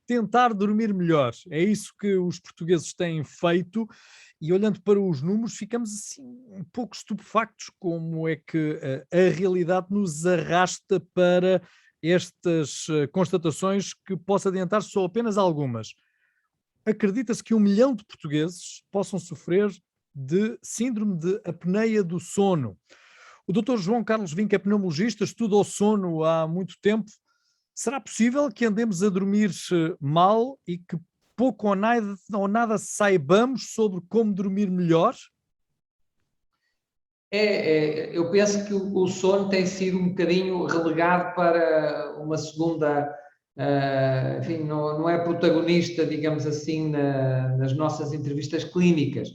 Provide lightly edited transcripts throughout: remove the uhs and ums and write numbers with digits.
tentar dormir melhor. É isso que os portugueses têm feito e olhando para os números ficamos assim um pouco estupefactos como é que a realidade nos arrasta para estas constatações que posso adiantar só apenas algumas. Acredita-se que 1 milhão de portugueses possam sofrer de síndrome de apneia do sono. O doutor João Carlos Vinca é pneumologista, estuda o sono há muito tempo. Será possível que andemos a dormir mal e que pouco ou nada saibamos sobre como dormir melhor? Eu penso que o sono tem sido um bocadinho relegado para uma segunda, enfim, não é protagonista, digamos assim, nas nossas entrevistas clínicas.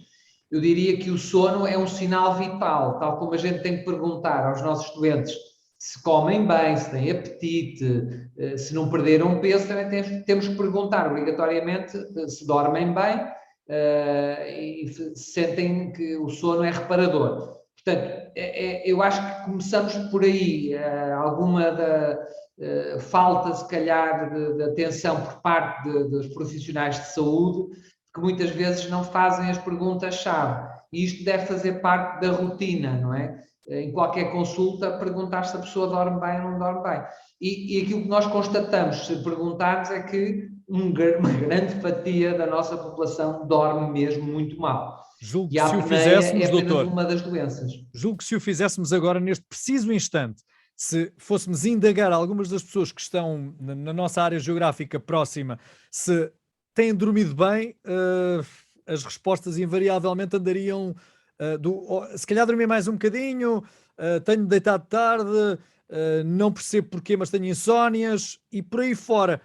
Eu diria que o sono é um sinal vital, tal como a gente tem que perguntar aos nossos doentes se comem bem, se têm apetite, se não perderam peso, também temos que perguntar obrigatoriamente se dormem bem e se sentem que o sono é reparador. Portanto, eu acho que começamos por aí, alguma falta, se calhar, de atenção por parte dos profissionais de saúde, que muitas vezes não fazem as perguntas-chave. E isto deve fazer parte da rotina, não é? Em qualquer consulta, perguntar se a pessoa dorme bem ou não dorme bem. E aquilo que nós constatamos, se perguntarmos, é que uma grande fatia da nossa população dorme mesmo muito mal. Julgo E que a se o apneia é fizéssemos, apenas doutor, uma das doenças. julgo que se o fizéssemos agora, neste preciso instante, se fôssemos indagar algumas das pessoas que estão na nossa área geográfica próxima, se têm dormido bem, as respostas invariavelmente andariam se calhar dormir mais um bocadinho, tenho deitado tarde, não percebo porquê, mas tenho insónias e por aí fora.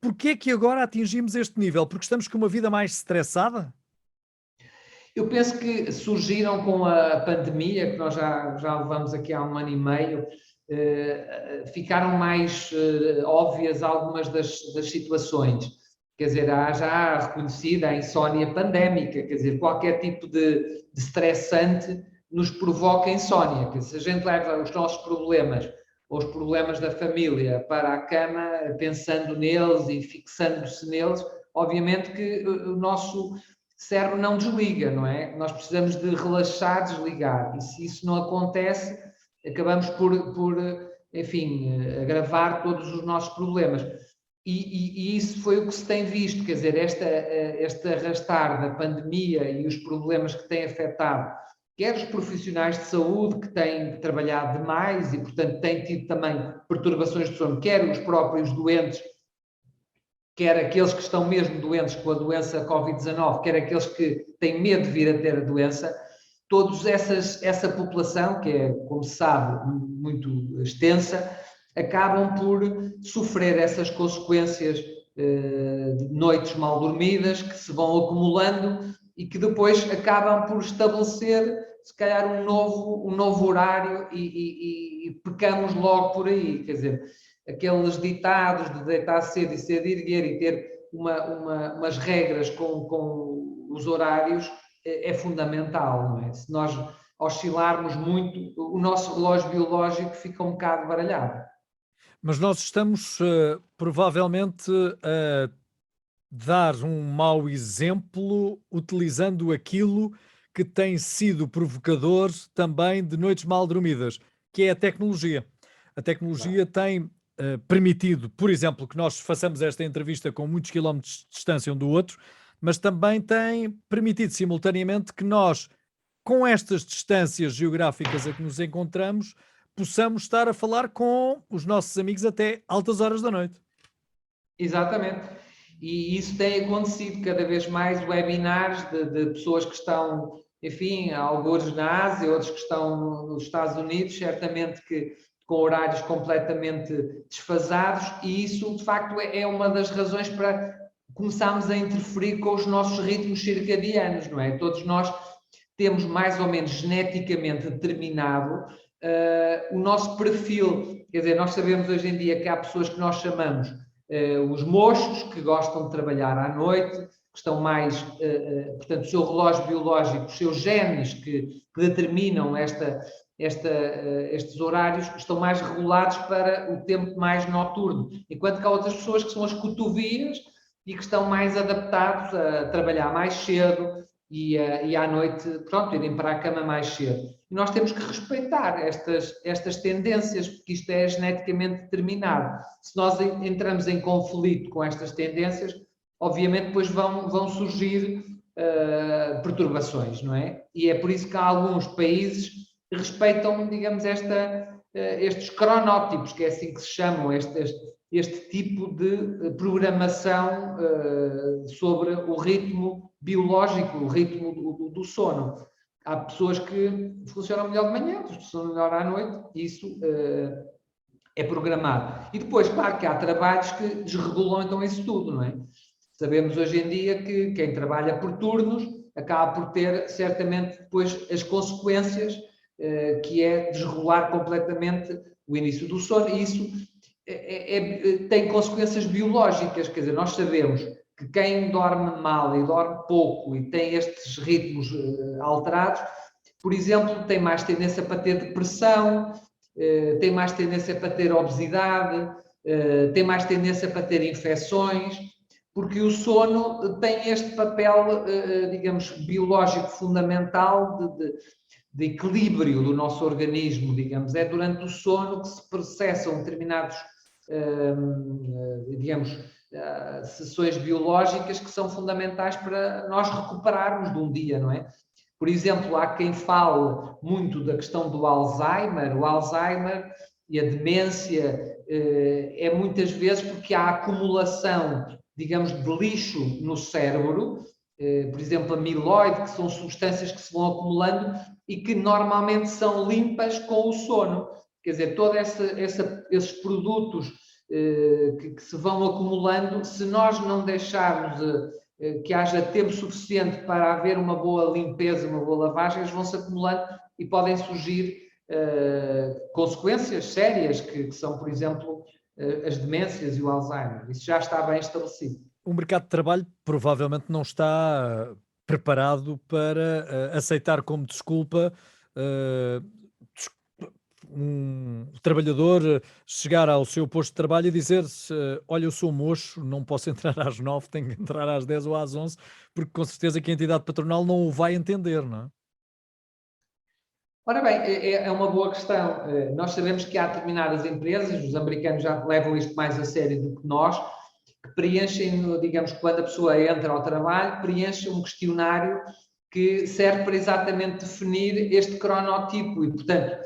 Porquê é que agora atingimos este nível? Porque estamos com uma vida mais estressada? Eu penso que surgiram com a pandemia, que nós já levamos aqui há 1 ano e meio, ficaram mais óbvias algumas das situações. Quer dizer, há já reconhecida a insónia pandémica, quer dizer, qualquer tipo de estressante nos provoca insónia. Quer dizer, se a gente leva os nossos problemas ou os problemas da família para a cama, pensando neles e fixando-se neles, obviamente que o nosso cérebro não desliga, não é? Nós precisamos de relaxar, desligar. E se isso não acontece, acabamos enfim, agravar todos os nossos problemas. E isso foi o que se tem visto, quer dizer, este arrastar da pandemia e os problemas que têm afetado, quer os profissionais de saúde que têm trabalhado demais e, portanto, têm tido também perturbações de sono, quer os próprios doentes, quer aqueles que estão mesmo doentes com a doença Covid-19, quer aqueles que têm medo de vir a ter a doença, toda essa população, que é, como se sabe, muito extensa, acabam por sofrer essas consequências de noites mal dormidas que se vão acumulando e que depois acabam por estabelecer, se calhar, um novo horário e pecamos logo por aí, quer dizer, aqueles ditados de deitar cedo e cedo erguer e ter umas regras com os horários é fundamental, não é? Se nós oscilarmos muito, o nosso relógio biológico fica um bocado baralhado. Mas nós estamos provavelmente a dar um mau exemplo utilizando aquilo que tem sido provocador também de noites mal dormidas, que é a tecnologia. A tecnologia tem permitido, por exemplo, que nós façamos esta entrevista com muitos quilómetros de distância um do outro, mas também tem permitido simultaneamente que nós, com estas distâncias geográficas a que nos encontramos, possamos estar a falar com os nossos amigos até altas horas da noite. Exatamente. E isso tem acontecido cada vez mais, webinars de pessoas que estão, enfim, alguns na Ásia, outros que estão nos Estados Unidos, certamente que com horários completamente desfasados, e isso, de facto, é uma das razões para começarmos a interferir com os nossos ritmos circadianos, não é? Todos nós temos mais ou menos geneticamente determinado o nosso perfil. Quer dizer, nós sabemos hoje em dia que há pessoas que nós chamamos os mochos, que gostam de trabalhar à noite, que estão mais, portanto, o seu relógio biológico, os seus genes que determinam estes horários estão mais regulados para o tempo mais noturno, enquanto que há outras pessoas que são as cotovias e que estão mais adaptados a trabalhar mais cedo e à noite, pronto, irem para a cama mais cedo. E nós temos que respeitar estas tendências, porque isto é geneticamente determinado. Se nós entramos em conflito com estas tendências, obviamente depois vão surgir perturbações, não é? E é por isso que há alguns países que respeitam, digamos, estes cronótipos, que é assim que se chamam, este tipo de programação sobre o ritmo biológico, o ritmo do sono. Há pessoas que funcionam melhor de manhã, outras que funcionam melhor à noite, e isso é programado. E depois, claro que há trabalhos que desregulam então isso tudo, não é? Sabemos hoje em dia que quem trabalha por turnos acaba por ter certamente depois as consequências, que é desregular completamente o início do sono, e isso tem consequências biológicas, quer dizer, nós sabemos que quem dorme mal e dorme pouco e tem estes ritmos alterados, por exemplo, tem mais tendência para ter depressão, tem mais tendência para ter obesidade, tem mais tendência para ter infecções, porque o sono tem este papel, digamos, biológico fundamental de equilíbrio do nosso organismo, digamos. É durante o sono que se processam determinados, digamos, sessões biológicas que são fundamentais para nós recuperarmos de um dia, não é? Por exemplo, há quem fale muito da questão do Alzheimer. O Alzheimer e a demência é muitas vezes porque há acumulação, digamos, de lixo no cérebro, por exemplo, amiloide, que são substâncias que se vão acumulando e que normalmente são limpas com o sono. Quer dizer, todos esses produtos que se vão acumulando, se nós não deixarmos que haja tempo suficiente para haver uma boa limpeza, uma boa lavagem, eles vão se acumulando e podem surgir consequências sérias, que são, por exemplo, as demências e o Alzheimer. Isso já está bem estabelecido. O mercado de trabalho provavelmente não está preparado para aceitar como desculpa eh, um trabalhador chegar ao seu posto de trabalho e dizer-se: olha, eu sou moço, não posso entrar às 9, tenho que entrar às 10 ou às 11, porque com certeza que a entidade patronal não o vai entender, não é? Ora bem, é uma boa questão. Nós sabemos que há determinadas empresas, os americanos já levam isto mais a sério do que nós, que preenchem, digamos, quando a pessoa entra ao trabalho, preenche um questionário que serve para exatamente definir este cronotipo e, portanto,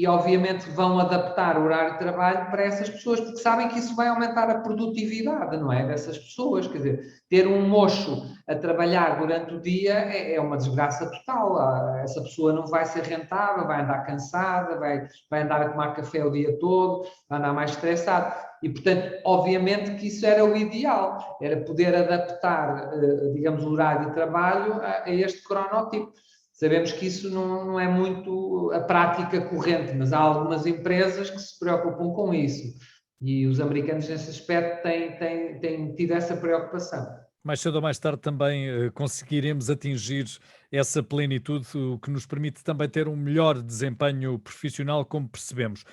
obviamente vão adaptar o horário de trabalho para essas pessoas, porque sabem que isso vai aumentar a produtividade, não é? Dessas pessoas, quer dizer, ter um mocho a trabalhar durante o dia é uma desgraça total. Essa pessoa não vai ser rentável, vai andar cansada, vai andar a tomar café o dia todo, vai andar mais estressado. E, portanto, obviamente que isso era o ideal, era poder adaptar, digamos, o horário de trabalho a este cronotipo. Sabemos que isso não é muito a prática corrente, mas há algumas empresas que se preocupam com isso. E os americanos, nesse aspecto, têm tido essa preocupação. Mais cedo ou mais tarde também conseguiremos atingir essa plenitude, o que nos permite também ter um melhor desempenho profissional, como percebemos.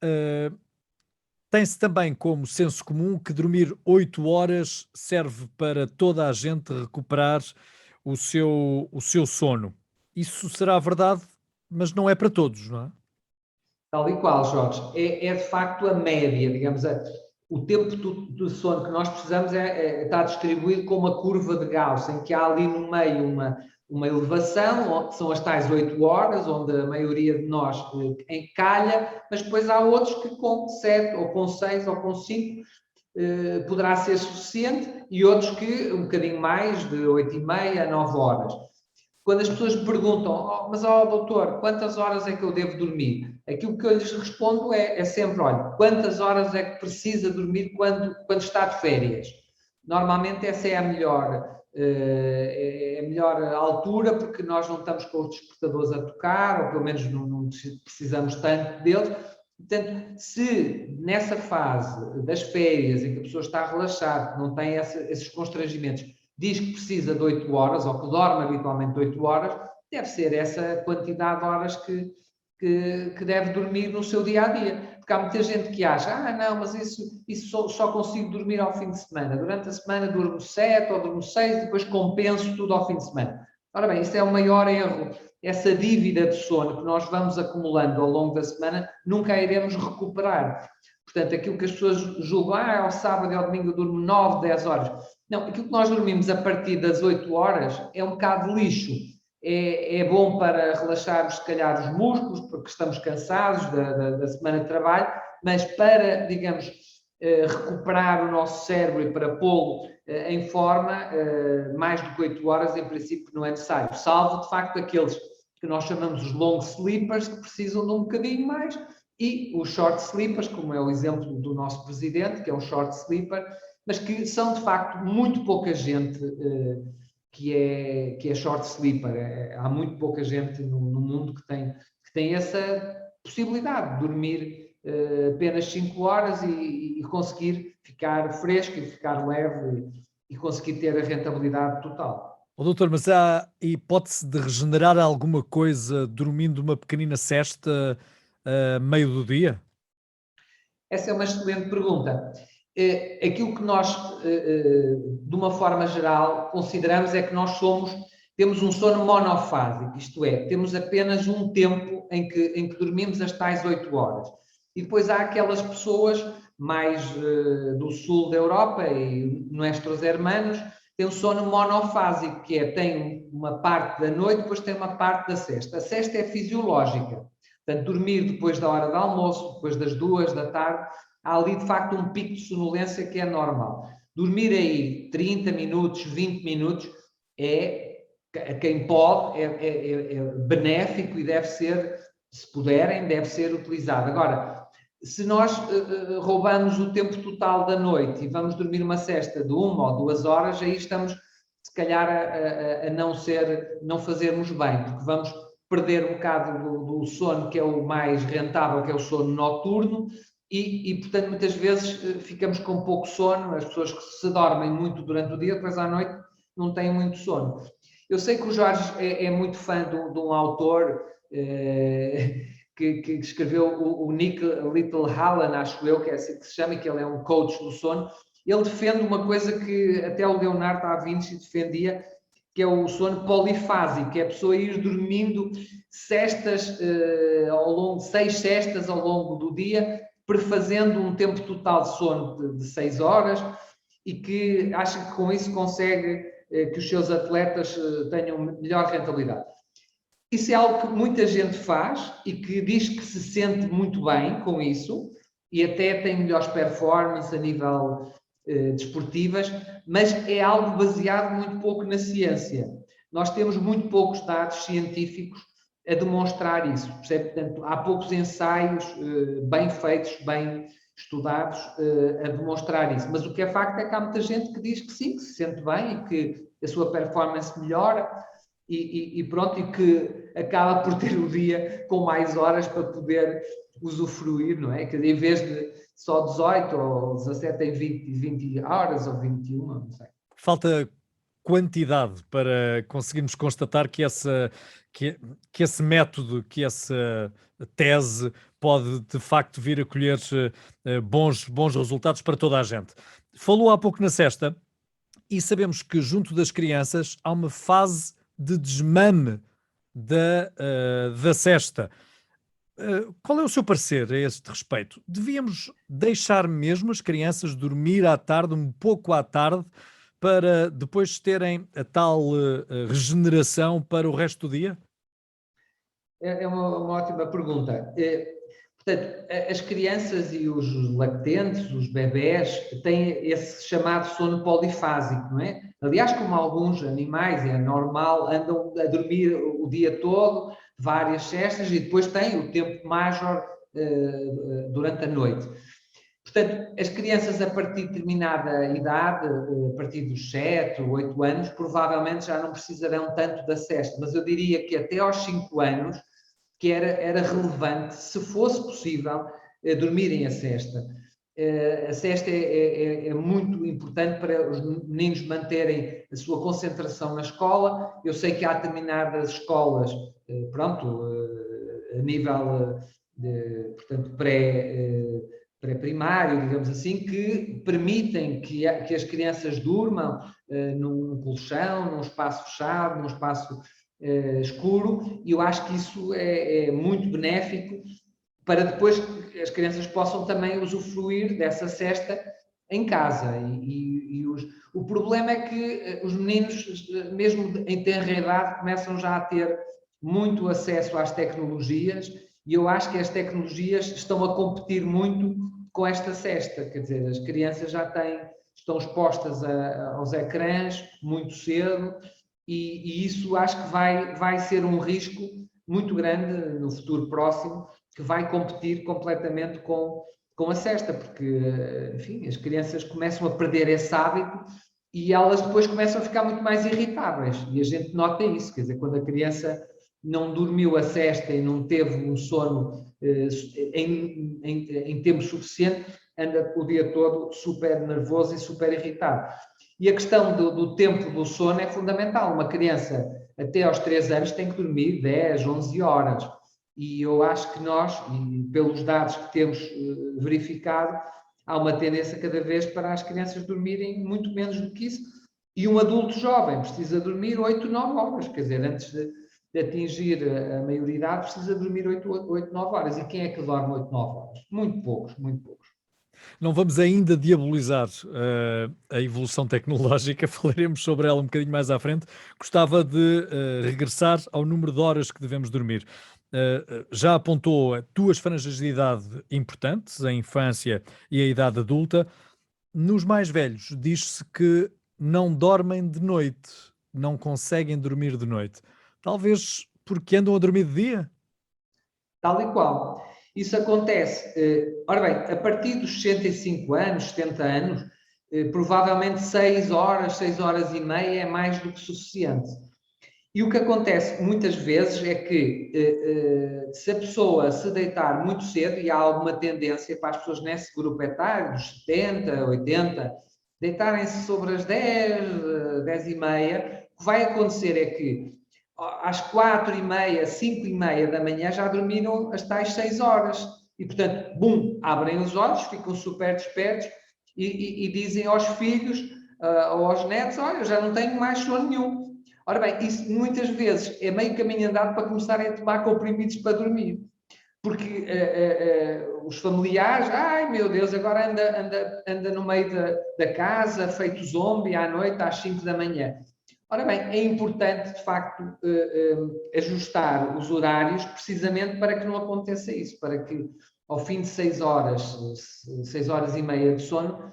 Eh, Tem-se também como senso comum que dormir 8 horas serve para toda a gente recuperar o seu sono. Isso será verdade, mas não é para todos, não é? Tal e qual, Jorge. É de facto a média, digamos, o tempo do sono que nós precisamos está distribuído com uma curva de Gauss, em que há ali no meio uma elevação, que são as tais 8 horas, onde a maioria de nós encalha, mas depois há outros que com 7, ou com 6, ou com 5, poderá ser suficiente, e outros que um bocadinho mais, de 8h30 a 9 horas. Quando as pessoas me perguntam, mas doutor, quantas horas é que eu devo dormir? Aquilo que eu lhes respondo é sempre, olha, quantas horas é que precisa dormir quando está de férias? Normalmente essa é a melhor altura, porque nós não estamos com os despertadores a tocar, ou pelo menos não precisamos tanto deles. Portanto, se nessa fase das férias, em que a pessoa está relaxada, não tem esses constrangimentos, diz que precisa de 8 horas, ou que dorme habitualmente 8 horas, deve ser essa quantidade de horas que que deve dormir no seu dia-a-dia. Porque há muita gente que acha, não, mas isso só consigo dormir ao fim de semana. Durante a semana durmo 7 ou durmo 6 e depois compenso tudo ao fim de semana. Ora bem, isso é o maior erro. Essa dívida de sono que nós vamos acumulando ao longo da semana, nunca a iremos recuperar. Portanto, aquilo que as pessoas julgam, ao sábado e ao domingo eu durmo 9, 10 horas. Não, aquilo que nós dormimos a partir das 8 horas é um bocado de lixo. É bom para relaxarmos, se calhar, os músculos, porque estamos cansados da semana de trabalho, mas para, digamos, recuperar o nosso cérebro e para pô-lo em forma, mais do que 8 horas, em princípio, não é necessário. Salvo, de facto, aqueles que nós chamamos os long sleepers, que precisam de um bocadinho mais, e os short sleepers, como é o exemplo do nosso presidente, que é um short sleeper, mas que são, de facto, muito pouca gente que é short sleeper. Há muito pouca gente no mundo que tem essa possibilidade de dormir apenas 5 horas e conseguir ficar fresco e ficar leve e conseguir ter a rentabilidade total. Doutor, mas há hipótese de regenerar alguma coisa dormindo uma pequenina sesta a meio do dia? Essa é uma excelente pergunta. Aquilo que nós, de uma forma geral, consideramos é que nós temos um sono monofásico, isto é, temos apenas um tempo em que dormimos as tais 8 horas. E depois há aquelas pessoas mais do sul da Europa e nossos hermanos, têm um sono monofásico, que tem uma parte da noite, depois tem uma parte da sesta. A sesta é fisiológica. Portanto, dormir depois da hora do almoço, depois das 2 da tarde, há ali de facto um pico de sonolência que é normal. Dormir aí 30 minutos, 20 minutos, quem pode, é benéfico e deve ser, se puderem, deve ser utilizado. Agora, se nós roubamos o tempo total da noite e vamos dormir uma sesta de 1 ou 2 horas, aí estamos, se calhar, a não fazermos bem, porque vamos perder um bocado do sono que é o mais rentável, que é o sono noturno, e portanto, muitas vezes ficamos com pouco sono. As pessoas que se dormem muito durante o dia, depois à noite não têm muito sono. Eu sei que o Jorge é muito fã de um autor que escreveu o Nick Little Hallen, acho eu, que é assim que se chama, e que ele é um coach do sono. Ele defende uma coisa que até o Leonardo da Vinci defendia, que é o sono polifásico, que é a pessoa ir dormindo cestas ao longo, 6 cestas ao longo do dia, prefazendo um tempo total de sono de 6 horas, e que acha que com isso consegue que os seus atletas tenham melhor rentabilidade. Isso é algo que muita gente faz e que diz que se sente muito bem com isso e até tem melhores performances a nível desportivas, mas é algo baseado muito pouco na ciência. Nós temos muito poucos dados científicos a demonstrar isso, percebe? Portanto, há poucos ensaios bem feitos, bem estudados a demonstrar isso. Mas o que é facto é que há muita gente que diz que sim, que se sente bem e que a sua performance melhora e pronto, e que acaba por ter o dia com mais horas para poder usufruir, não é? Que em vez de só 18 ou 17 tem 20 horas ou 21, não sei. Falta quantidade para conseguirmos constatar que esse método, que essa tese pode de facto vir a colher bons resultados para toda a gente. Falou há pouco na sesta e sabemos que junto das crianças há uma fase de desmame da sesta. Qual é o seu parecer a este respeito? Devíamos deixar mesmo as crianças dormir à tarde, um pouco à tarde, para depois terem a tal regeneração para o resto do dia? É uma ótima pergunta. Portanto, as crianças e os lactentes, os bebés, têm esse chamado sono polifásico, não é? Aliás, como alguns animais, é normal, andam a dormir o dia todo, várias cestas, e depois têm o tempo major durante a noite. Portanto, as crianças a partir de determinada idade, a partir dos 7 ou 8 anos, provavelmente já não precisarão tanto da sesta, mas eu diria que até aos 5 anos, que era relevante, se fosse possível, dormirem a sesta. A sesta é muito importante para os meninos manterem a sua concentração na escola. Eu sei que há determinadas escolas, a nível, portanto, pré-primário, digamos assim, que permitem que as crianças durmam num colchão, num espaço fechado, num espaço escuro, e eu acho que isso é muito benéfico para depois que as crianças possam também usufruir dessa sesta em casa. O problema é que os meninos, mesmo em tenra idade, começam já a ter muito acesso às tecnologias, e eu acho que as tecnologias estão a competir muito com esta sesta, quer dizer, as crianças estão expostas aos ecrãs muito cedo, e isso acho que vai ser um risco muito grande no futuro próximo, que vai competir completamente com a sesta, porque, enfim, as crianças começam a perder esse hábito e elas depois começam a ficar muito mais irritáveis, e a gente nota isso, quer dizer, quando a criança não dormiu a sesta e não teve um sono em tempo suficiente, anda o dia todo super nervoso e super irritado. E a questão do tempo do sono é fundamental. Uma criança até aos 3 anos tem que dormir 10, 11 horas. E eu acho que nós, e pelos dados que temos verificado, há uma tendência cada vez para as crianças dormirem muito menos do que isso. E um adulto jovem precisa dormir 8, 9 horas. Quer dizer, antes de atingir a maioridade, precisa dormir 8, 9 horas. E quem é que dorme 8, 9 horas? Muito poucos, muito poucos. Não vamos ainda diabolizar a evolução tecnológica, falaremos sobre ela um bocadinho mais à frente. Gostava de regressar ao número de horas que devemos dormir. Já apontou 2 franjas de idade importantes, a infância e a idade adulta. Nos mais velhos, diz-se que não dormem de noite, não conseguem dormir de noite. Talvez porque andam a dormir de dia? Tal e qual. Isso acontece, ora bem, a partir dos 65 anos, 70 anos, provavelmente 6 horas, 6 horas e meia é mais do que suficiente. E o que acontece muitas vezes é que se a pessoa se deitar muito cedo, e há alguma tendência para as pessoas nesse grupo etário, dos 70, 80, deitarem-se sobre as 10, 10 e meia, o que vai acontecer é que às 4 e meia, 5 e meia da manhã já dormiram as tais 6 horas. E, portanto, bum, abrem os olhos, ficam super despertos e dizem aos filhos ou aos netos, olha, eu já não tenho mais sono nenhum. Ora bem, isso muitas vezes é meio caminho andado para começarem a tomar comprimidos para dormir. Porque os familiares, ai meu Deus, agora anda no meio da casa, feito zombie à noite, às 5 da manhã. Ora bem, é importante, de facto, ajustar os horários precisamente para que não aconteça isso, para que ao fim de 6 horas, 6 horas e meia de sono,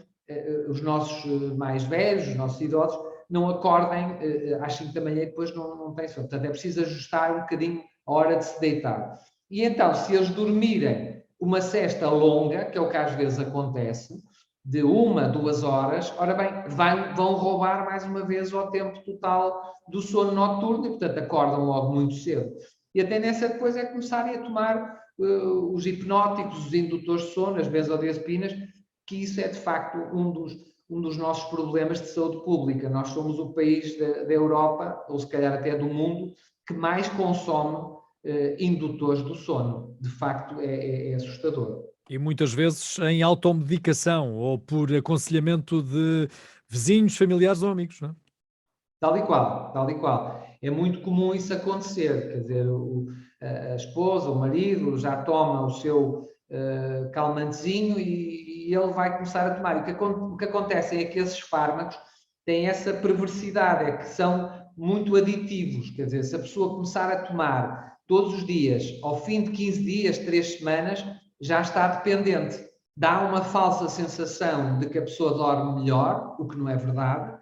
os nossos mais velhos, os nossos idosos, não acordem às 5 da manhã e depois não têm sono. Portanto, é preciso ajustar um bocadinho a hora de se deitar. E então, se eles dormirem uma sesta longa, que é o que às vezes acontece, de 1, 2 horas, ora bem, vão roubar mais uma vez o tempo total do sono noturno e, portanto, acordam logo muito cedo. E a tendência depois é começarem a tomar os hipnóticos, os indutores de sono, as benzodiazepinas, que isso é, de facto, um dos nossos problemas de saúde pública. Nós somos o país da Europa, ou se calhar até do mundo, que mais consome indutores do sono. De facto, é assustador. E muitas vezes em automedicação ou por aconselhamento de vizinhos, familiares ou amigos, não é? Tal e qual, tal e qual. É muito comum isso acontecer, quer dizer, a esposa, o marido já toma o seu calmantezinho e ele vai começar a tomar. O que acontece é que esses fármacos têm essa perversidade, é que são muito aditivos, quer dizer, se a pessoa começar a tomar todos os dias, ao fim de 15 dias, 3 semanas, já está dependente. Dá uma falsa sensação de que a pessoa dorme melhor, o que não é verdade,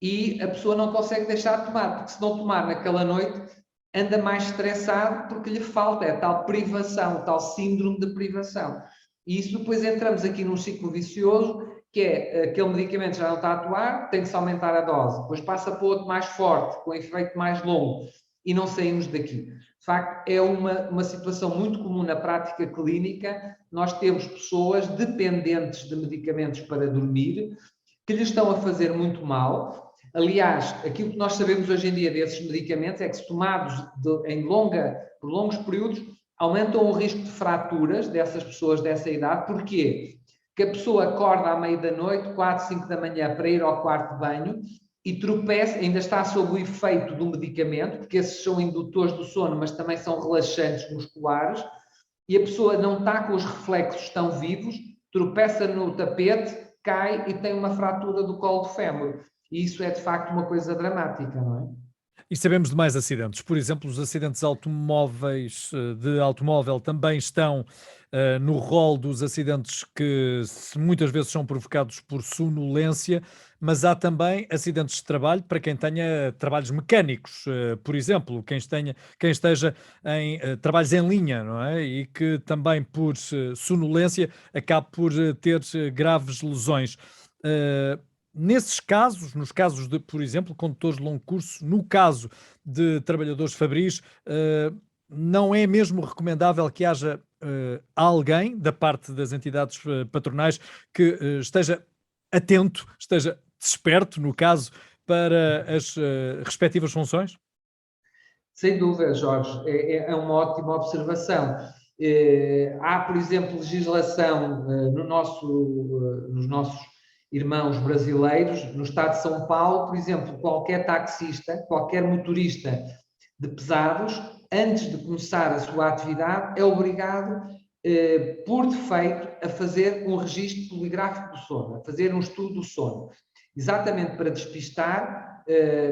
e a pessoa não consegue deixar de tomar, porque se não tomar naquela noite, anda mais estressado porque lhe falta, é tal privação, tal síndrome de privação. E isso depois entramos aqui num ciclo vicioso, que é aquele medicamento já não está a atuar, tem que se aumentar a dose, depois passa para outro mais forte, com efeito mais longo, e não saímos daqui. De facto, é uma situação muito comum na prática clínica. Nós temos pessoas dependentes de medicamentos para dormir, que lhes estão a fazer muito mal. Aliás, aquilo que nós sabemos hoje em dia desses medicamentos é que, se tomados por longos períodos, aumentam o risco de fraturas dessas pessoas dessa idade. Porquê? Que a pessoa acorda à meia da noite, 4, 5 da manhã, para ir ao quarto de banho e tropeça, ainda está sob o efeito do medicamento, porque esses são indutores do sono, mas também são relaxantes musculares, e a pessoa não está com os reflexos tão vivos, tropeça no tapete, cai e tem uma fratura do colo do fémur. E isso é, de facto, uma coisa dramática, não é? E sabemos de mais acidentes. Por exemplo, os acidentes automóveis, de automóvel também estão no rol dos acidentes que muitas vezes são provocados por sonolência, mas há também acidentes de trabalho para quem tenha trabalhos mecânicos, por exemplo, quem esteja em trabalhos em linha, não é? E que também por sonolência acabe por ter graves lesões. Eh, Nesses casos, nos casos de, por exemplo, condutores de longo curso, no caso de trabalhadores fabris, não é mesmo recomendável que haja alguém da parte das entidades patronais que esteja atento, esteja desperto, no caso, para as respectivas funções? Sem dúvida, Jorge, é uma ótima observação. Há, por exemplo, legislação nos nossos irmãos brasileiros, no estado de São Paulo, por exemplo, qualquer taxista, qualquer motorista de pesados, antes de começar a sua atividade, é obrigado, por defeito, a fazer um registro poligráfico do sono, a fazer um estudo do sono, exatamente para despistar,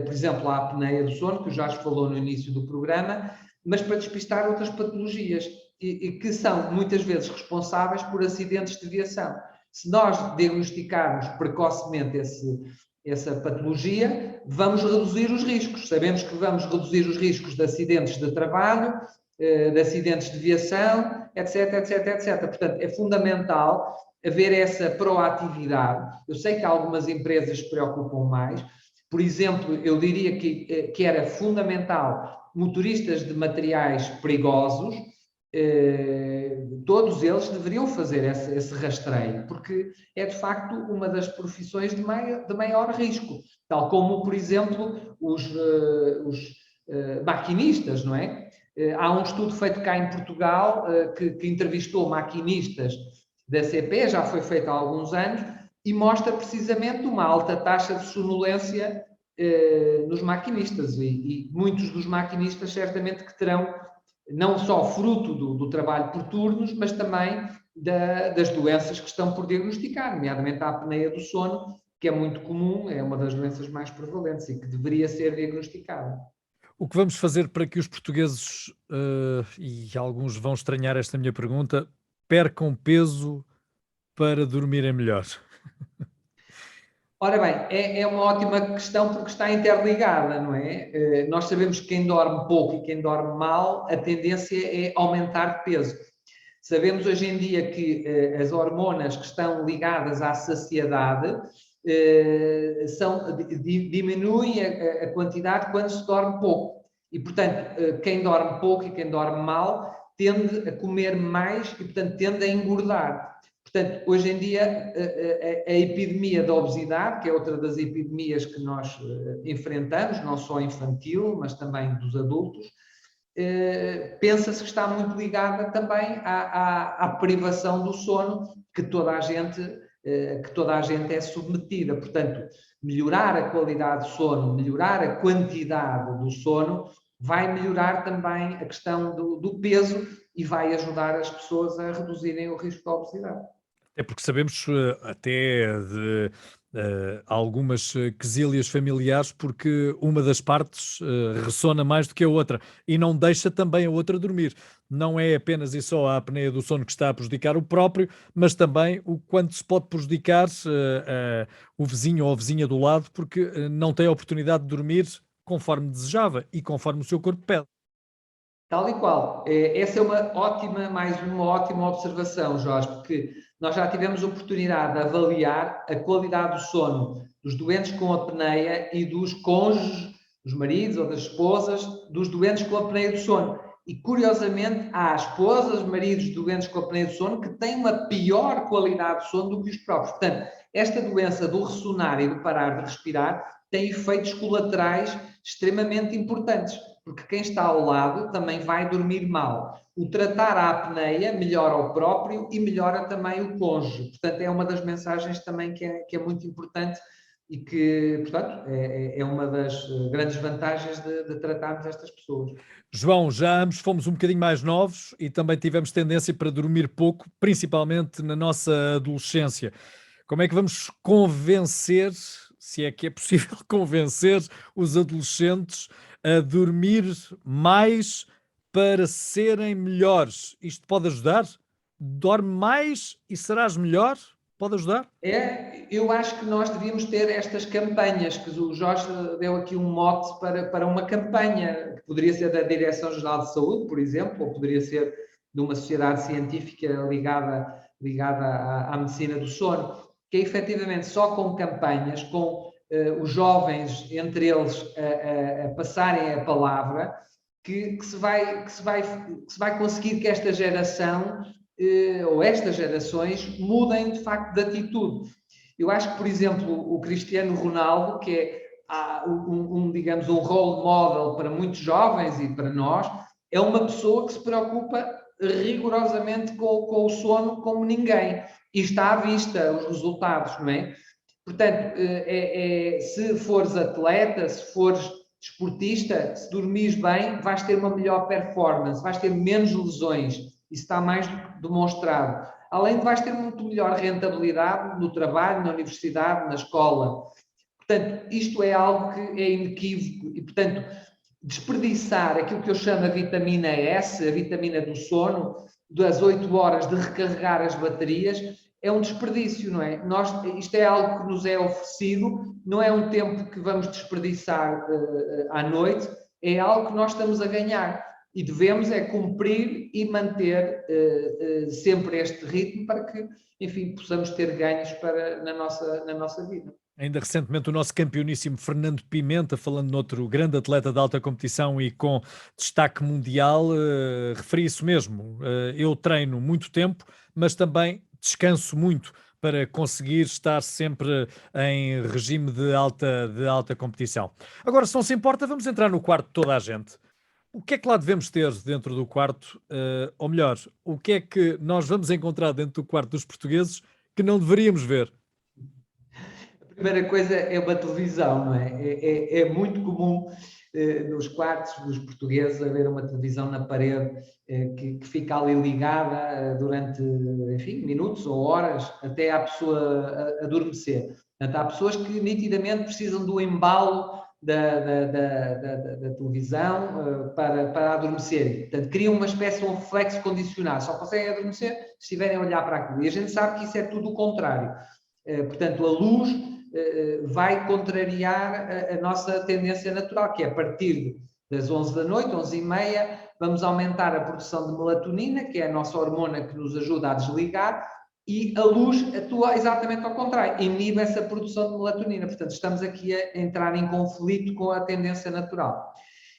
por exemplo, a apneia do sono, que o Jorge falou no início do programa, mas para despistar outras patologias e que são muitas vezes responsáveis por acidentes de viação. Se nós diagnosticarmos precocemente essa patologia, vamos reduzir os riscos. Sabemos que vamos reduzir os riscos de acidentes de trabalho, de acidentes de viação, etc, etc, etc. Portanto, é fundamental haver essa proatividade. Eu sei que algumas empresas se preocupam mais. Por exemplo, eu diria que era fundamental motoristas de materiais perigosos, todos eles deveriam fazer esse rastreio, porque é de facto uma das profissões de maior risco, tal como, por exemplo, os maquinistas, não é? Há um estudo feito cá em Portugal que entrevistou maquinistas da CP, já foi feito há alguns anos, e mostra precisamente uma alta taxa de sonolência nos maquinistas, e muitos dos maquinistas certamente que terão não só fruto do trabalho por turnos, mas também das doenças que estão por diagnosticar, nomeadamente a apneia do sono, que é muito comum, é uma das doenças mais prevalentes e que deveria ser diagnosticada. O que vamos fazer para que os portugueses, e alguns vão estranhar esta minha pergunta, percam peso para dormirem melhor? Ora bem, é uma ótima questão porque está interligada, não é? Nós sabemos que quem dorme pouco e quem dorme mal, a tendência é aumentar de peso. Sabemos hoje em dia que as hormonas que estão ligadas à saciedade diminuem a quantidade quando se dorme pouco. E, portanto, quem dorme pouco e quem dorme mal tende a comer mais e, portanto, tende a engordar. Portanto, hoje em dia, a epidemia da obesidade, que é outra das epidemias que nós enfrentamos, não só infantil, mas também dos adultos, pensa-se que está muito ligada também à privação do sono que toda a gente é submetida. Portanto, melhorar a qualidade do sono, melhorar a quantidade do sono, vai melhorar também a questão do peso e vai ajudar as pessoas a reduzirem o risco da obesidade. É porque sabemos até de algumas quesílias familiares, porque uma das partes ressona mais do que a outra e não deixa também a outra dormir. Não é apenas e só a apneia do sono que está a prejudicar o próprio, mas também o quanto se pode prejudicar o vizinho ou a vizinha do lado, porque não tem a oportunidade de dormir conforme desejava e conforme o seu corpo pede. Tal e qual. Essa é mais uma ótima observação, Jorge, porque nós já tivemos a oportunidade de avaliar a qualidade do sono dos doentes com apneia e dos cônjuges, dos maridos ou das esposas, dos doentes com apneia do sono. E, curiosamente, há esposas, maridos doentes com apneia do sono que têm uma pior qualidade de sono do que os próprios. Portanto, esta doença do ressonar e do parar de respirar tem efeitos colaterais extremamente importantes, porque quem está ao lado também vai dormir mal. O tratar a apneia melhora o próprio e melhora também o cônjuge. Portanto, é uma das mensagens também que é muito importante e que, portanto, é uma das grandes vantagens de tratarmos estas pessoas. João, já ambos fomos um bocadinho mais novos e também tivemos tendência para dormir pouco, principalmente na nossa adolescência. Como é que vamos convencer, se é que é possível convencer os adolescentes a dormir mais para serem melhores? Isto pode ajudar? Dorme mais e serás melhor? Pode ajudar? Eu acho que nós devíamos ter estas campanhas, que o Jorge deu aqui um mote para uma campanha, que poderia ser da Direção-Geral de Saúde, por exemplo, ou poderia ser de uma sociedade científica ligada à medicina do sono, que é efetivamente só com campanhas, com os jovens, entre eles, a passarem a palavra, que se vai conseguir que esta geração ou estas gerações mudem de facto de atitude. Eu acho que, por exemplo, o Cristiano Ronaldo, que é digamos, um role model para muitos jovens e para nós, é uma pessoa que se preocupa rigorosamente com o sono como ninguém. E está à vista os resultados, não é? Portanto, se fores atleta, se fores desportista, se dormires bem, vais ter uma melhor performance, vais ter menos lesões. Isso está mais demonstrado. Além de vais ter muito melhor rentabilidade no trabalho, na universidade, na escola. Portanto, isto é algo que é inequívoco e, portanto, desperdiçar aquilo que eu chamo a vitamina S, a vitamina do sono, das 8 horas de recarregar as baterias, é um desperdício, não é? Isto é algo que nos é oferecido, não é um tempo que vamos desperdiçar à noite, é algo que nós estamos a ganhar. E devemos cumprir e manter sempre este ritmo para que, enfim, possamos ter ganhos na nossa vida. Ainda recentemente o nosso campeoníssimo Fernando Pimenta, falando noutro grande atleta de alta competição e com destaque mundial, referia isso mesmo. Eu treino muito tempo, mas também descanso muito para conseguir estar sempre em regime de alta competição. Agora, se não se importa, vamos entrar no quarto de toda a gente. O que é que lá devemos ter dentro do quarto? Ou melhor, o que é que nós vamos encontrar dentro do quarto dos portugueses que não deveríamos ver? A primeira coisa é uma televisão, não é? É muito comum nos quartos dos portugueses haver uma televisão na parede que fica ali ligada durante, enfim, minutos ou horas até a pessoa adormecer. Portanto, há pessoas que nitidamente precisam do embalo da televisão para adormecerem. Portanto, criam uma espécie de um reflexo condicionado. Só conseguem adormecer se estiverem a olhar para aquilo. E a gente sabe que isso é tudo o contrário. Portanto, a luz vai contrariar a nossa tendência natural, que é a partir das 11 da noite, 11h30, vamos aumentar a produção de melatonina, que é a nossa hormona que nos ajuda a desligar, e a luz atua exatamente ao contrário, inibe essa produção de melatonina. Portanto, estamos aqui a entrar em conflito com a tendência natural.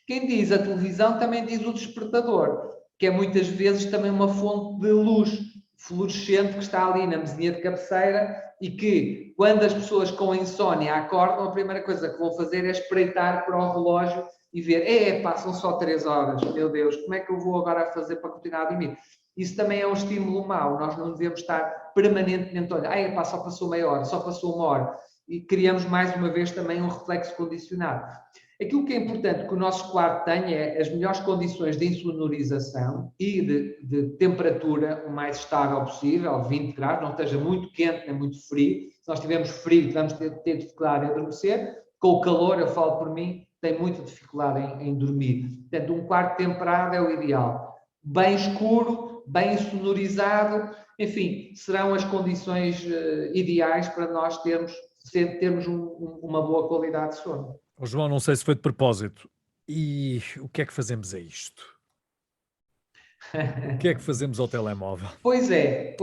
Quem diz a televisão também diz o despertador, que é muitas vezes também uma fonte de luz fluorescente que está ali na mesinha de cabeceira e que, quando as pessoas com insónia acordam, a primeira coisa que vão fazer é espreitar para o relógio e ver, passam só 3 horas, meu Deus, como é que eu vou agora fazer para continuar a dormir? Isso também é um estímulo mau, nós não devemos estar permanentemente a olhar, só passou meia hora, só passou uma hora, e criamos mais uma vez também um reflexo condicionado. Aquilo que é importante que o nosso quarto tenha é as melhores condições de insonorização e de temperatura o mais estável possível, 20 graus, não esteja muito quente nem muito frio. Se nós tivermos frio, vamos ter dificuldade em adormecer. Com o calor, eu falo por mim, tem muita dificuldade em dormir. Portanto, um quarto temperado é o ideal. Bem escuro, bem sonorizado, enfim, serão as condições ideais para nós termos uma boa qualidade de sono. Oh, João, não sei se foi de propósito. E o que é que fazemos a isto? O que é que fazemos ao telemóvel? Pois é.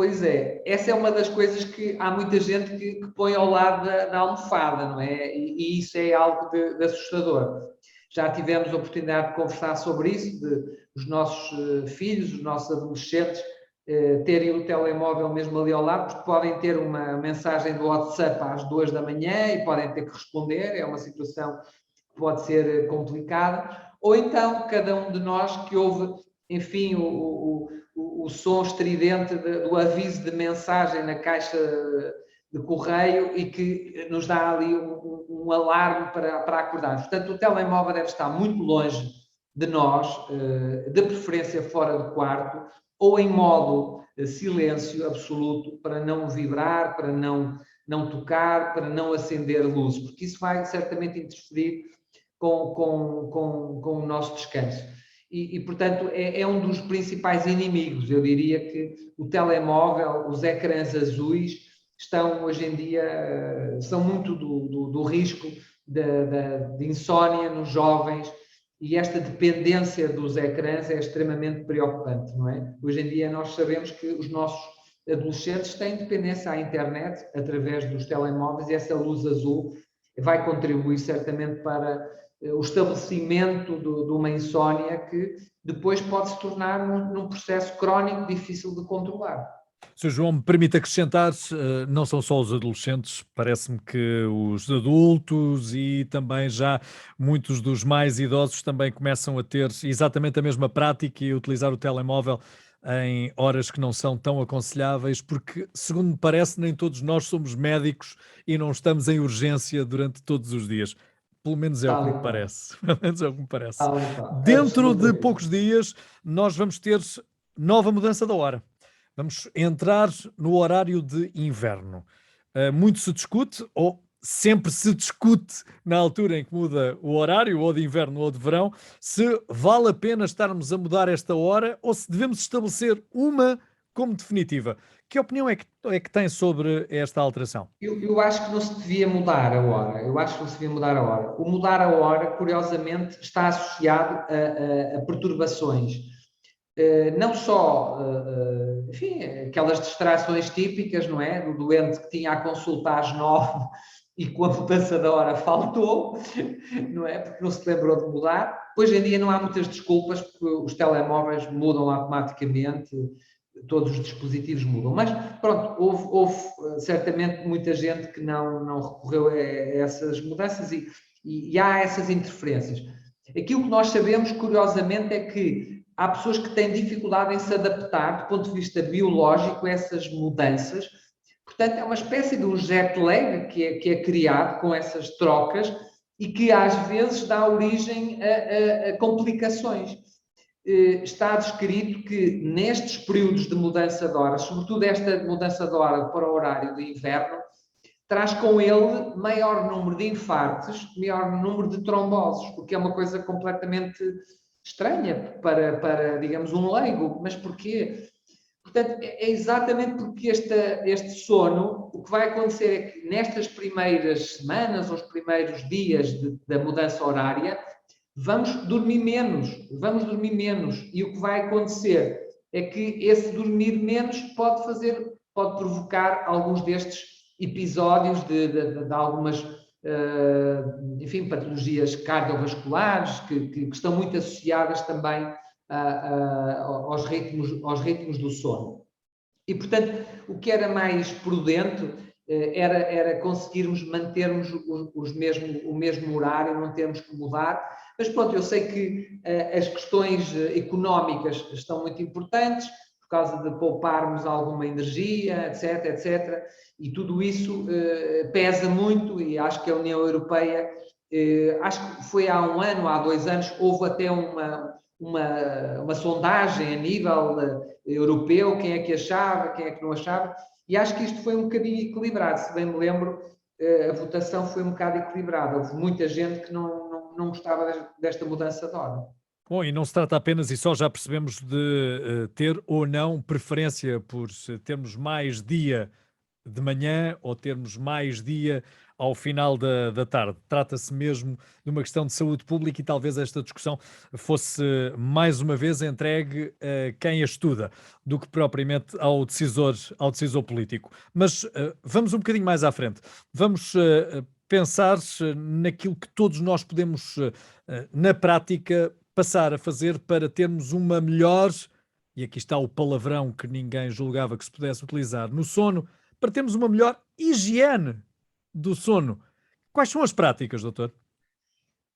Essa é uma das coisas que há muita gente que põe ao lado da almofada, não é? E isso é algo de assustador. Já tivemos a oportunidade de conversar sobre isso, os nossos filhos, os nossos adolescentes, terem o telemóvel mesmo ali ao lado, porque podem ter uma mensagem do WhatsApp às 2 da manhã e podem ter que responder, é uma situação que pode ser complicada, ou então cada um de nós que ouve, enfim, o som estridente do aviso de mensagem na caixa de correio e que nos dá ali um alarme para acordar. Portanto, o telemóvel deve estar muito longe de nós, de preferência fora do quarto, ou em modo silêncio absoluto, para não vibrar, para não tocar, para não acender luzes, porque isso vai certamente interferir com o nosso descanso. Portanto, é um dos principais inimigos. Eu diria que o telemóvel, os ecrãs azuis, estão hoje em dia, são muito do risco de insónia nos jovens, e esta dependência dos ecrãs é extremamente preocupante, não é? Hoje em dia nós sabemos que os nossos adolescentes têm dependência à internet através dos telemóveis, e essa luz azul vai contribuir certamente para o estabelecimento de uma insónia que depois pode se tornar num processo crónico difícil de controlar. Sr. João, me permite acrescentar, não são só os adolescentes, parece-me que os adultos e também já muitos dos mais idosos também começam a ter exatamente a mesma prática e a utilizar o telemóvel em horas que não são tão aconselháveis, porque, segundo me parece, nem todos nós somos médicos e não estamos em urgência durante todos os dias. Pelo menos é o que Tal me e qual, parece. Pelo menos é o que me parece. tal e qual, Dentro de absolutamente. poucos dias, nós vamos ter nova mudança da hora. Vamos entrar no horário de inverno. Muito se discute, ou sempre se discute na altura em que muda o horário, ou de inverno ou de verão, se vale a pena estarmos a mudar esta hora ou se devemos estabelecer uma como definitiva. Que opinião é que tem sobre esta alteração? Eu acho que não se devia mudar a hora. Eu acho que não se devia mudar a hora. O mudar a hora, curiosamente, está associado a perturbações. Não só, enfim, aquelas distrações típicas, não é? Do doente que tinha a consulta às 9 e com a mudança da hora faltou, não é? Porque não se lembrou de mudar. Hoje em dia não há muitas desculpas, porque os telemóveis mudam automaticamente, todos os dispositivos mudam. Mas, pronto, houve certamente muita gente que não recorreu a essas mudanças e há essas interferências. Aquilo que nós sabemos, curiosamente, é que há pessoas que têm dificuldade em se adaptar, do ponto de vista biológico, a essas mudanças. Portanto, é uma espécie de um jet lag que é criado com essas trocas e que às vezes dá origem a complicações. Está descrito que nestes períodos de mudança de horas, sobretudo esta mudança de hora para o horário de inverno, traz com ele maior número de infartos, maior número de tromboses, o que é uma coisa completamente estranha para digamos, um leigo. Mas porquê? Portanto, é exatamente porque este sono, o que vai acontecer é que nestas primeiras semanas, ou os primeiros dias da mudança horária, vamos dormir menos, e o que vai acontecer é que esse dormir menos pode provocar alguns destes episódios de algumas, enfim, patologias cardiovasculares que estão muito associadas também aos ritmos do sono. E, portanto, o que era mais prudente era conseguirmos mantermos o mesmo horário, não termos que mudar. Mas pronto, eu sei que as questões económicas estão muito importantes, por causa de pouparmos alguma energia, etc, etc. E tudo isso pesa muito, e acho que a União Europeia, acho que foi há 1 ano, há 2 anos, houve até uma sondagem a nível europeu, quem é que achava, quem é que não achava, e acho que isto foi um bocadinho equilibrado. Se bem me lembro, a votação foi um bocado equilibrada. Houve muita gente que não gostava desta mudança de hora. Bom, e não se trata apenas, e só já percebemos, de ter ou não preferência por termos mais dia de manhã ou termos mais dia ao final da tarde. Trata-se mesmo de uma questão de saúde pública e talvez esta discussão fosse mais uma vez entregue a quem a estuda do que propriamente ao decisor político. Mas vamos um bocadinho mais à frente. Vamos pensar naquilo que todos nós podemos, na prática, passar a fazer para termos uma melhor e aqui está o palavrão que ninguém julgava que se pudesse utilizar, no sono, para termos uma melhor higiene do sono. Quais são as práticas, doutor?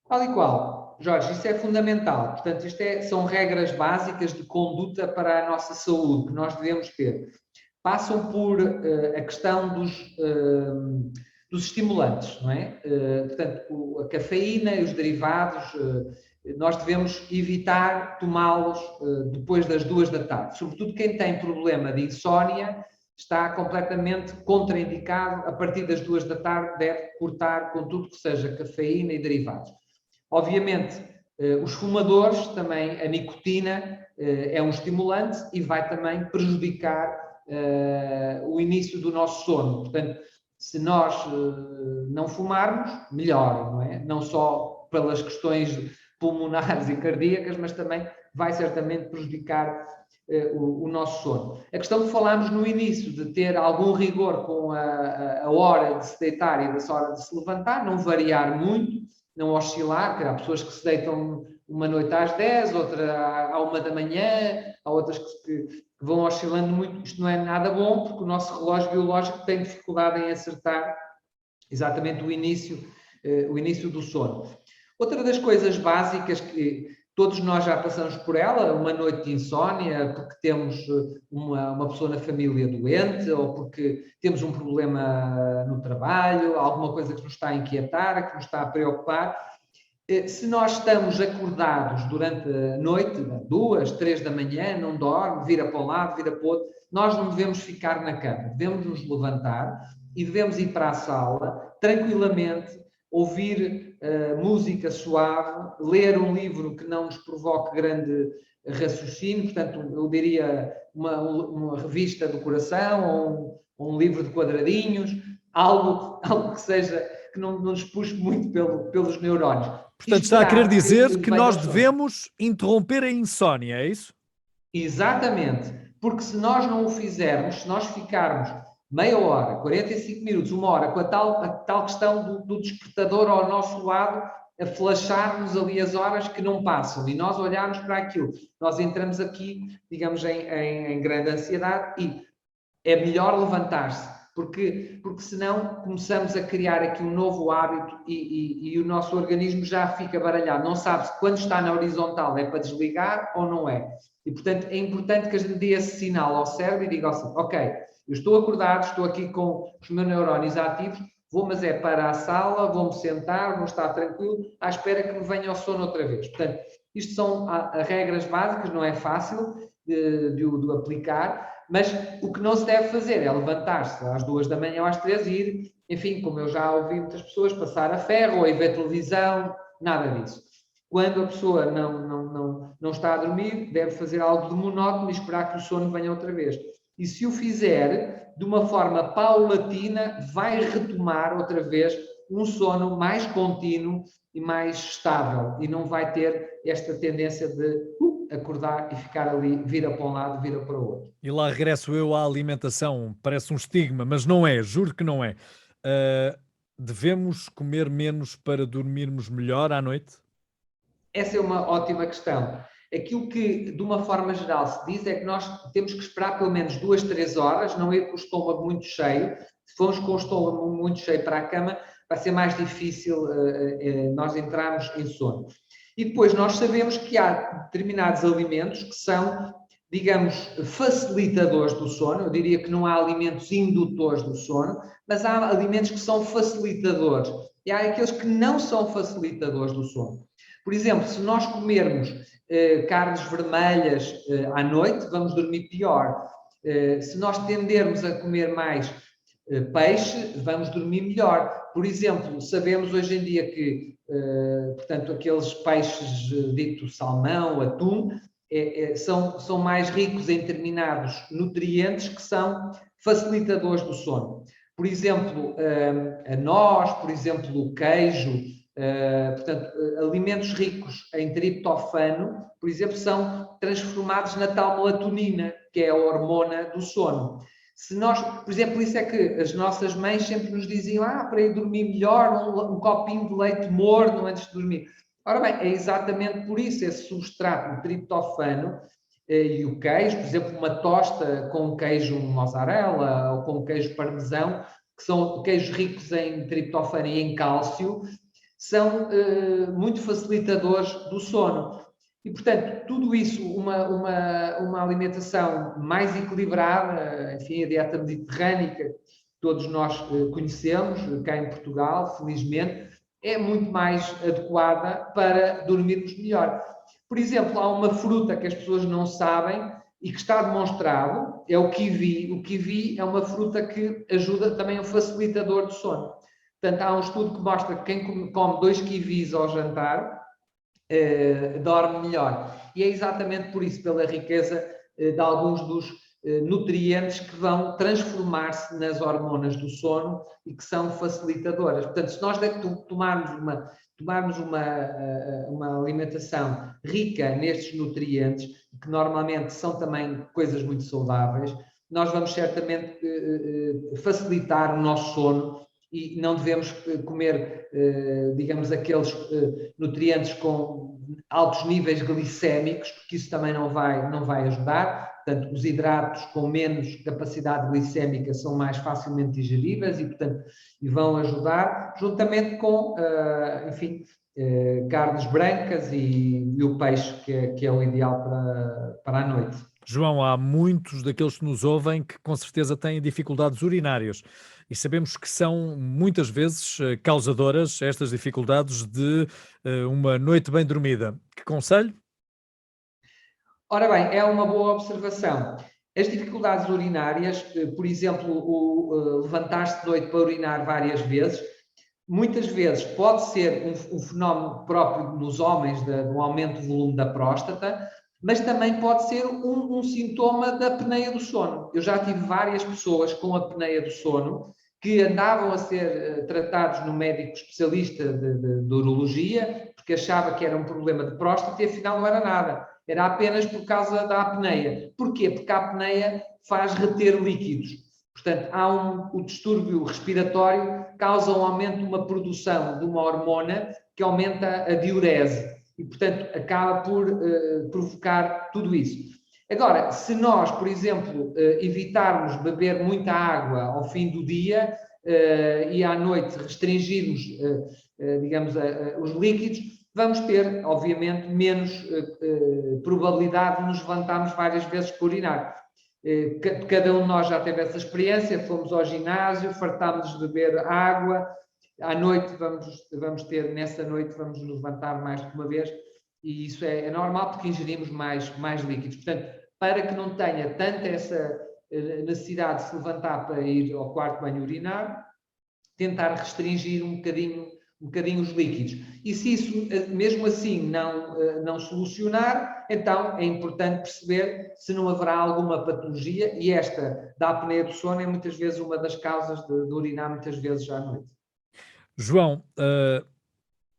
Tal e qual, Jorge, isso é fundamental. Portanto, são regras básicas de conduta para a nossa saúde que nós devemos ter. Passam por a questão dos estimulantes, não é? Portanto, a cafeína e os derivados, nós devemos evitar tomá-los depois das 2 da tarde. Sobretudo quem tem problema de insónia está completamente contraindicado. A partir das 2 da tarde deve cortar com tudo que seja cafeína e derivados. Obviamente, os fumadores também, a nicotina é um estimulante e vai também prejudicar o início do nosso sono. Portanto, se nós não fumarmos, melhor, não é? Não só pelas questões pulmonares e cardíacas, mas também vai certamente prejudicar o nosso sono. A questão que falámos no início, de ter algum rigor com a hora de se deitar e a hora de se levantar, não variar muito, não oscilar, porque há pessoas que se deitam uma noite às 10, outra à 1 da manhã, há outras que vão oscilando muito. Isto não é nada bom, porque o nosso relógio biológico tem dificuldade em acertar exatamente o início do sono. Outra das coisas básicas que todos nós já passamos por ela, uma noite de insónia, porque temos uma pessoa na família doente, ou porque temos um problema no trabalho, alguma coisa que nos está a inquietar, que nos está a preocupar. Se nós estamos acordados durante a noite, 2, 3 da manhã, não dorme, vira para um lado, vira para o outro, nós não devemos ficar na cama, devemos nos levantar e devemos ir para a sala, tranquilamente, ouvir música suave, ler um livro que não nos provoque grande raciocínio, portanto, eu diria uma revista do coração ou um livro de quadradinhos, algo que seja, que não nos puxe muito pelos neurónios. Portanto, está a querer dizer que nós devemos interromper a insónia, é isso? Exatamente, porque se nós não o fizermos, se nós ficarmos meia hora, 45 minutos, 1 hora, com a tal questão do despertador ao nosso lado, a flashar-nos ali as horas que não passam, e nós olharmos para aquilo, nós entramos aqui, digamos, em grande ansiedade, e é melhor levantar-se, porque senão começamos a criar aqui um novo hábito e o nosso organismo já fica baralhado, não sabe se quando está na horizontal é para desligar ou não é. E, portanto, é importante que a gente dê esse sinal ao cérebro e diga assim, ok, eu estou acordado, estou aqui com os meus neurónios ativos, vou, mas é para a sala, vou-me sentar, vou estar tranquilo, à espera que me venha o sono outra vez. Portanto, isto são regras básicas, não é fácil de o aplicar, mas o que não se deve fazer é levantar-se às 2 da manhã ou às 3 e ir, enfim, como eu já ouvi muitas pessoas, passar a ferro ou a ver televisão, nada disso. Quando a pessoa não está a dormir, deve fazer algo de monótono e esperar que o sono venha outra vez. E se o fizer de uma forma paulatina, vai retomar outra vez um sono mais contínuo e mais estável e não vai ter esta tendência de acordar e ficar ali, vira para um lado, vira para o outro. E lá regresso eu à alimentação, parece um estigma, mas não é, juro que não é. Devemos comer menos para dormirmos melhor à noite? Essa é uma ótima questão. Aquilo que, de uma forma geral, se diz é que nós temos que esperar pelo menos 2, 3 horas, não ir com o estômago muito cheio. Se formos com o estômago muito cheio para a cama, vai ser mais difícil nós entrarmos em sono. E depois nós sabemos que há determinados alimentos que são, digamos, facilitadores do sono. Eu diria que não há alimentos indutores do sono, mas há alimentos que são facilitadores. E há aqueles que não são facilitadores do sono. Por exemplo, se nós comermos carnes vermelhas à noite, vamos dormir pior. Se nós tendermos a comer mais peixe, vamos dormir melhor. Por exemplo, sabemos hoje em dia que, portanto, aqueles peixes dito salmão, atum, são mais ricos em determinados nutrientes que são facilitadores do sono. Por exemplo, a noz, por exemplo, o queijo, portanto, alimentos ricos em triptofano, por exemplo, são transformados na tal melatonina, que é a hormona do sono. Se nós, por exemplo, isso é que as nossas mães sempre nos diziam, para ir dormir melhor, um copinho de leite morno antes de dormir. Ora bem, é exatamente por isso, esse substrato, o triptofano, e o queijo, por exemplo, uma tosta com queijo mozzarella ou com queijo parmesão, que são queijos ricos em triptofano e em cálcio, são muito facilitadores do sono. E, portanto, tudo isso, uma alimentação mais equilibrada, enfim, a dieta mediterrânica, todos nós conhecemos, cá em Portugal, felizmente, é muito mais adequada para dormirmos melhor. Por exemplo, há uma fruta que as pessoas não sabem e que está demonstrado, é o kiwi. O kiwi é uma fruta que ajuda também, é um facilitador do sono. Portanto, há um estudo que mostra que quem come 2 kiwis ao jantar dorme melhor. E é exatamente por isso, pela riqueza de alguns dos nutrientes que vão transformar-se nas hormonas do sono e que são facilitadoras. Portanto, se nós tomarmos uma alimentação rica nestes nutrientes, que normalmente são também coisas muito saudáveis, nós vamos certamente facilitar o nosso sono e não devemos comer, digamos, aqueles nutrientes com altos níveis glicémicos, porque isso também não vai ajudar. Portanto, os hidratos com menos capacidade glicémica são mais facilmente digeríveis e, portanto, vão ajudar, juntamente com, enfim, carnes brancas e o peixe, que é o ideal para a noite. João, há muitos daqueles que nos ouvem que com certeza têm dificuldades urinárias e sabemos que são muitas vezes causadoras estas dificuldades de uma noite bem dormida. Que conselho? Ora bem, é uma boa observação. As dificuldades urinárias, por exemplo, o levantar-se de noite para urinar várias vezes, muitas vezes pode ser um fenómeno próprio nos homens do aumento do volume da próstata, mas também pode ser um sintoma da apneia do sono. Eu já tive várias pessoas com apneia do sono que andavam a ser tratados no médico especialista de urologia, porque achava que era um problema de próstata e afinal não era nada. Era apenas por causa da apneia. Porquê? Porque a apneia faz reter líquidos. Portanto, há o distúrbio respiratório causa um aumento de uma produção de uma hormona que aumenta a diurese e, portanto, acaba por provocar tudo isso. Agora, se nós, por exemplo, evitarmos beber muita água ao fim do dia e à noite restringirmos, digamos, os líquidos, vamos ter, obviamente, menos probabilidade de nos levantarmos várias vezes por urinar. Cada um de nós já teve essa experiência, fomos ao ginásio, fartámos de beber água, à noite nessa noite vamos nos levantar mais de uma vez e isso é normal porque ingerimos mais líquidos. Portanto, para que não tenha tanta essa necessidade de se levantar para ir ao quarto de banho urinar, tentar restringir um bocadinho os líquidos. E se isso, mesmo assim, não solucionar, então é importante perceber se não haverá alguma patologia, e esta da apneia do sono é muitas vezes uma das causas de urinar muitas vezes à noite. João,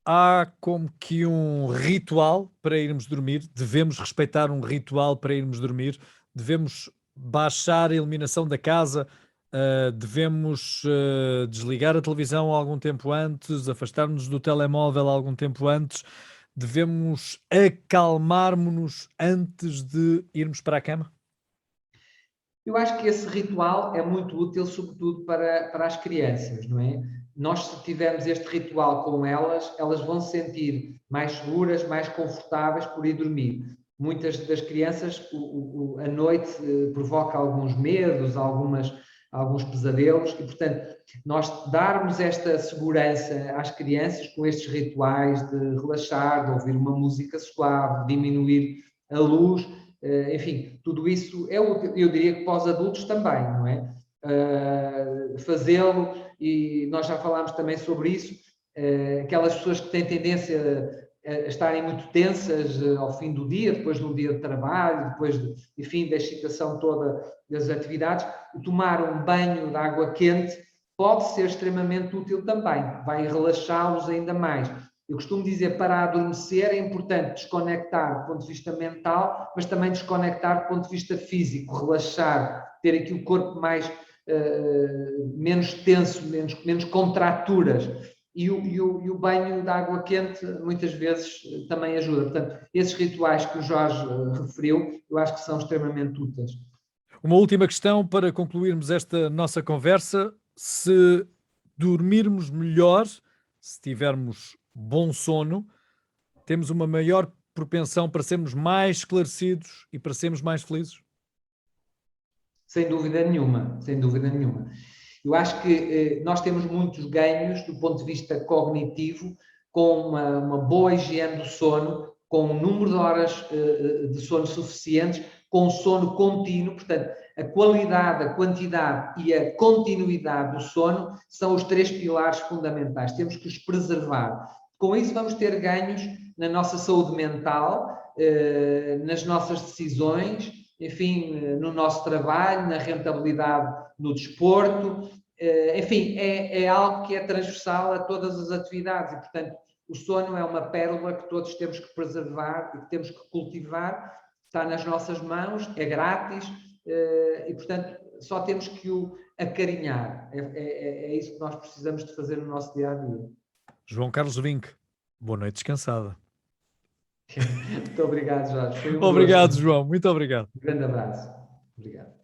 há como que um ritual para irmos dormir? Devemos respeitar um ritual para irmos dormir? Devemos baixar a iluminação da casa? Devemos desligar a televisão algum tempo antes, afastar-nos do telemóvel algum tempo antes? Devemos acalmar-nos antes de irmos para a cama? Eu acho que esse ritual é muito útil, sobretudo para as crianças, não é? Nós, se tivermos este ritual com elas, elas vão se sentir mais seguras, mais confortáveis por ir dormir. Muitas das crianças, a noite provoca alguns medos, alguns pesadelos, e, portanto, nós darmos esta segurança às crianças com estes rituais de relaxar, de ouvir uma música suave, diminuir a luz, enfim, tudo isso é útil. Eu diria que para os adultos também, não é? Fazê-lo, e nós já falámos também sobre isso, aquelas pessoas que têm tendência a estarem muito tensas ao fim do dia, depois de um dia de trabalho, depois, enfim, da excitação toda das atividades, tomar um banho de água quente pode ser extremamente útil também, vai relaxá-los ainda mais. Eu costumo dizer, para adormecer é importante desconectar do ponto de vista mental, mas também desconectar do ponto de vista físico, relaxar, ter aqui o corpo menos tenso, menos contraturas. e o banho de água quente muitas vezes também ajuda. Portanto, esses rituais que o Jorge referiu, eu acho que são extremamente úteis. Uma última questão para concluirmos esta nossa conversa. Se dormirmos melhor, se tivermos bom sono, temos uma maior propensão para sermos mais esclarecidos e para sermos mais felizes? Sem dúvida nenhuma, sem dúvida nenhuma. Eu acho que nós temos muitos ganhos do ponto de vista cognitivo com uma boa higiene do sono, com um número de horas de sono suficientes, com sono contínuo, portanto, a qualidade, a quantidade e a continuidade do sono são os 3 pilares fundamentais. Temos que os preservar. Com isso vamos ter ganhos na nossa saúde mental, nas nossas decisões, enfim, no nosso trabalho, na rentabilidade no desporto, enfim, é algo que é transversal a todas as atividades e, portanto, o sono é uma pérola que todos temos que preservar e que temos que cultivar, está nas nossas mãos, é grátis e, portanto, só temos que o acarinhar. É isso que nós precisamos de fazer no nosso dia-a-dia. João Carlos Vinck, boa noite descansada. Muito obrigado, Jorge. Foi um Obrigado, gosto. João. Muito obrigado. Um grande abraço. Obrigado.